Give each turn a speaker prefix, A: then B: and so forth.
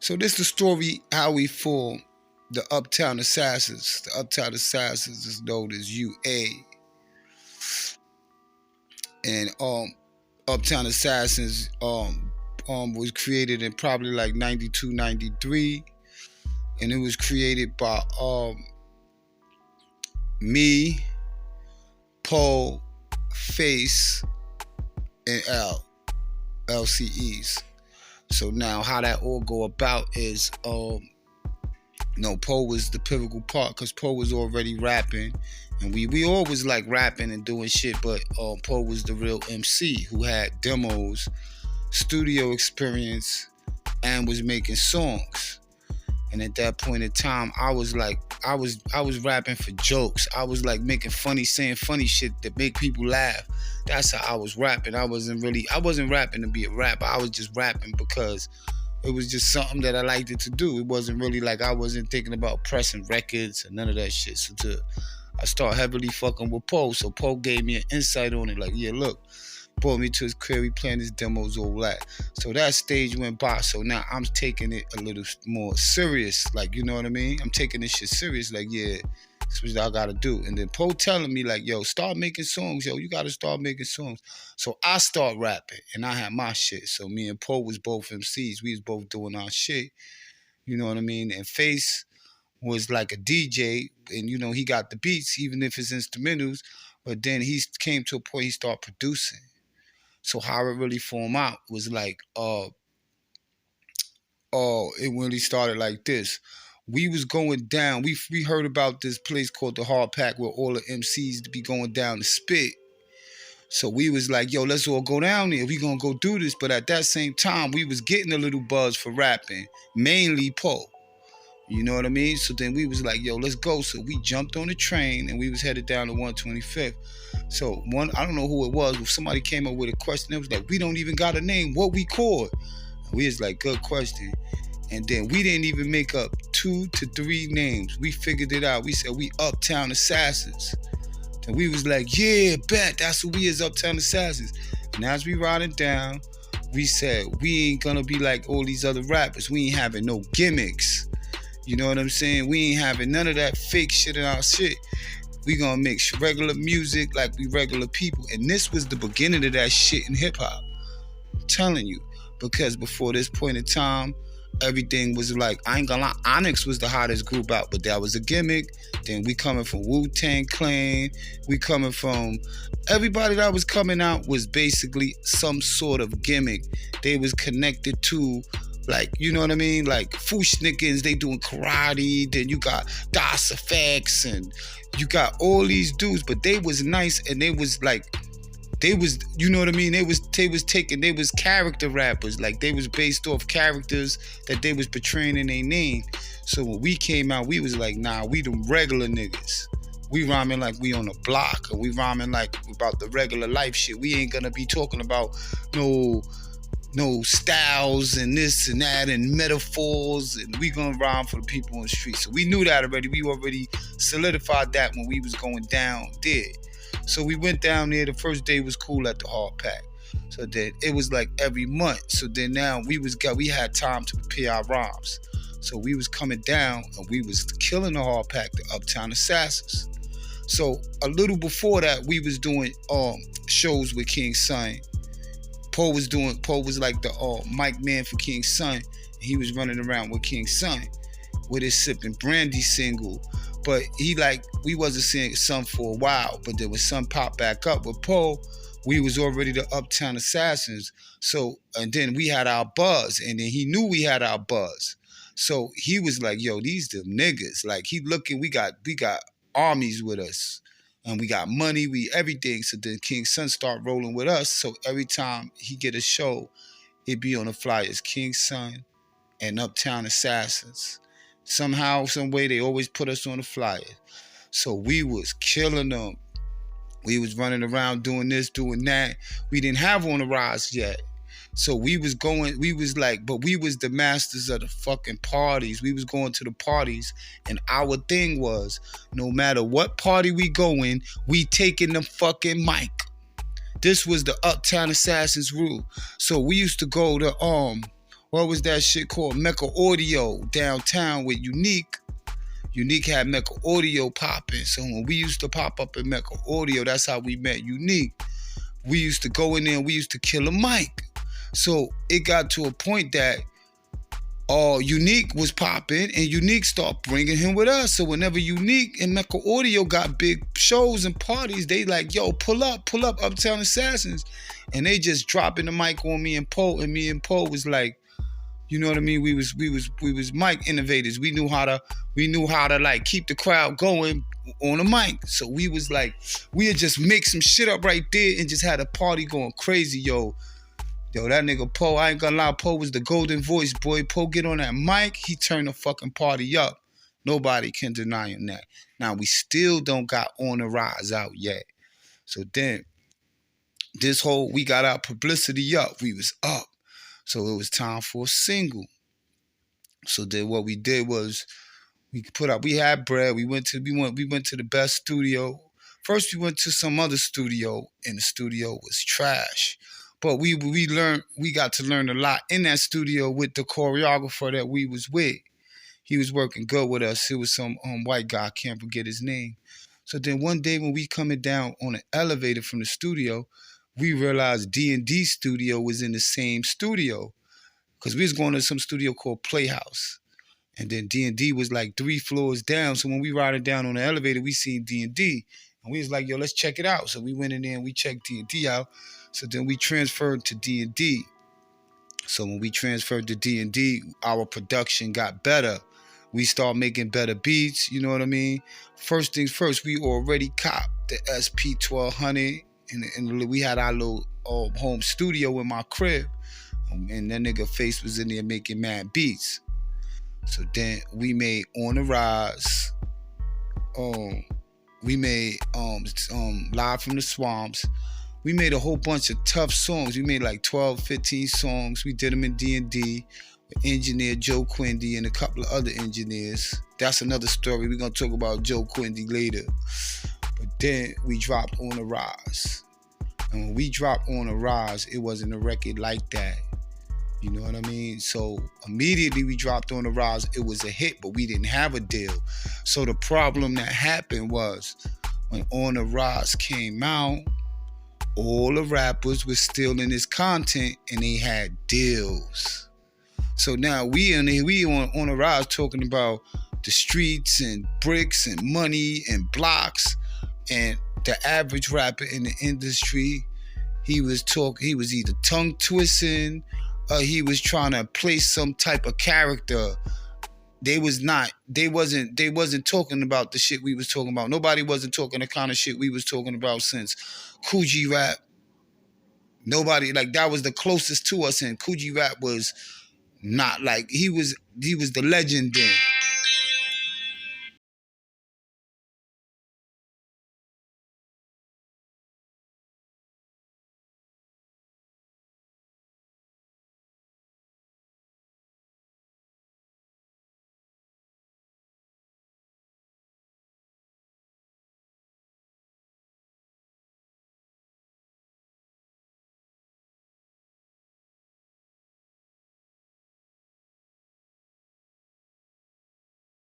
A: So this is the story how we formed the Uptown Assassins. The Uptown Assassins is known as UA. And Uptown Assassins was created in probably like 92, 93. And it was created by me, Paul, Face, and LCEs. So now how that all go about is Poe was the pivotal part because Poe was already rapping, and we always like rapping and doing shit, but Poe was the real MC who had demos, studio experience, and was making songs. And at that point in time, I was rapping for jokes. I was like making saying funny shit that make people laugh. That's how I was rapping. I wasn't rapping to be a rapper. I was just rapping because it was just something that I liked to do. It wasn't really like I wasn't thinking about pressing records or none of that shit. So I started heavily fucking with Poe. So Poe gave me an insight on it. Like, yeah, look, brought me to his crib, we playing his demos, all that. So that stage went by. So now I'm taking it a little more serious. Like, you know what I mean? I'm taking this shit serious. Like, yeah, this is what I gotta do. And then Poe telling me like, yo, start making songs. Yo, you gotta start making songs. So I start rapping and I had my shit. So me and Poe was both MCs. We was both doing our shit. You know what I mean? And Face was like a DJ, and you know, he got the beats, even if it's instrumentals. But then he came to a point he started producing. So how it really formed out was like, it really started like this. We was going down. We heard about this place called the Hard Pack where all the MCs to be going down to spit. So we was like, yo, let's all go down there. We gonna go do this. But at that same time, we was getting a little buzz for rapping, mainly Poe. You know what I mean? So then we was like, yo, let's go. So we jumped on the train and we was headed down to 125th. So I don't know who it was, but somebody came up with a question. It was like, we don't even got a name. What we called? We was like, good question. And then we didn't even make up 2 to 3 names. We figured it out. We said, we Uptown Assassins. And we was like, yeah, bet. That's who we is, Uptown Assassins. And as we riding down, we said, we ain't gonna be like all these other rappers. We ain't having no gimmicks. You know what I'm saying? We ain't having none of that fake shit in our shit. We gonna make regular music like we regular people. And this was the beginning of that shit in hip hop. I'm telling you. Because before this point in time, everything was like, I ain't gonna lie, Onyx was the hottest group out, but that was a gimmick. Then we coming from Wu-Tang Clan. We coming from, everybody that was coming out was basically some sort of gimmick. They was connected to, like, you know what I mean? Like Fushnikins, they doing karate. Then you got Das Effects, and you got all these dudes, but they was nice, and they was like, they was, you know what I mean? They was character rappers. Like, they was based off characters that they was portraying in their name. So when we came out, we was like, nah, we the regular niggas. We rhyming like we on the block, or we rhyming like about the regular life shit. We ain't gonna be talking about no styles and this and that and metaphors, and we gonna rhyme for the people on the street. So we knew that already. We already solidified that when we was going down there. So we went down there. The first day was cool at the Hard Pack. So then it was like every month. So then now we had time to prepare our rhymes. So we was coming down and we was killing the Hard Pack, the Uptown Assassins. So a little before that, we was doing shows with King Son. Poe was like the mic man for King Son. He was running around with King Son with his Sippin' Brandy single. But we wasn't seeing Son for a while, but then when Son popped back up with Poe, we was already the Uptown Assassins. So, and then we had our buzz, and then he knew we had our buzz. So he was like, yo, these the niggas. Like, he looking, we got armies with us. And we got money, everything. So then King Son start rolling with us. So every time he get a show, it be on the flyers, King Son and Uptown Assassins. Somehow, some way, they always put us on the flyer. So we was killing them. We was running around doing this, doing that. We didn't have On the Rise yet. So we was the masters of the fucking parties. We was going to the parties, and our thing was, no matter what party we going, we taking the fucking mic. This was the Uptown Assassins rule. So we used to go to what was that shit called? Mecca Audio downtown with Unique. Unique had Mecca Audio popping. So when we used to pop up in Mecca Audio, that's how we met Unique. We used to go in there and we used to kill a mic. So it got to a point that Unique was popping, and Unique started bringing him with us. So whenever Unique and Mecca Audio got big shows and parties, they like, yo, pull up, Uptown Assassins. And they just dropping the mic on me and Poe, and me and Poe was like, you know what I mean? We was mic innovators. We knew how to like keep the crowd going on the mic. So we was like, we had just make some shit up right there and just had a party going crazy, yo. Yo, that nigga Poe, I ain't gonna lie, Poe was the golden voice, boy. Poe get on that mic, he turned the fucking party up. Nobody can deny him that. Now, we still don't got On the Rise out yet. So then, we got our publicity up. We was up. So it was time for a single. So then what we did was, we had bread. We went to the best studio. First, we went to some other studio, and the studio was trash. But we got to learn a lot in that studio with the choreographer that we was with. He was working good with us. It was some white guy, I can't forget his name. So then one day when we coming down on an elevator from the studio, we realized D&D studio was in the same studio. Because we was going to some studio called Playhouse. And then D&D was like 3 floors down. So when we riding down on the elevator, we seen D&D. And we was like, yo, let's check it out. So we went in there and we checked D&D out. So then we transferred to D&D. So when we transferred to D&D, our production got better. We started making better beats, you know what I mean? First things first, we already copped the SP1200. And we had our little home studio in my crib. And that nigga Face was in there making mad beats. So then we made On the Rise. We made Live from the Swamps. We made a whole bunch of tough songs. We made like 12, 15 songs. We did them in D&D with engineer Joe Quindy and a couple of other engineers. That's another story. We're going to talk about Joe Quindy later. But then we dropped On the Rise. And when we dropped On the Rise, it wasn't a record like that. You know what I mean? So immediately we dropped On the Rise. It was a hit, but we didn't have a deal. So the problem that happened was when On the Rise came out, all the rappers were stealing his content and they had deals. So now we on the Rise talking about the streets and bricks and money and blocks, and the average rapper in the industry, he was either tongue twisting, he was trying to play some type of character. They wasn't talking about the shit we was talking about. Nobody wasn't talking the kind of shit we was talking about since Coogee Rap. Nobody, like, that was the closest to us, and Coogee Rap was not like, he was the legend then.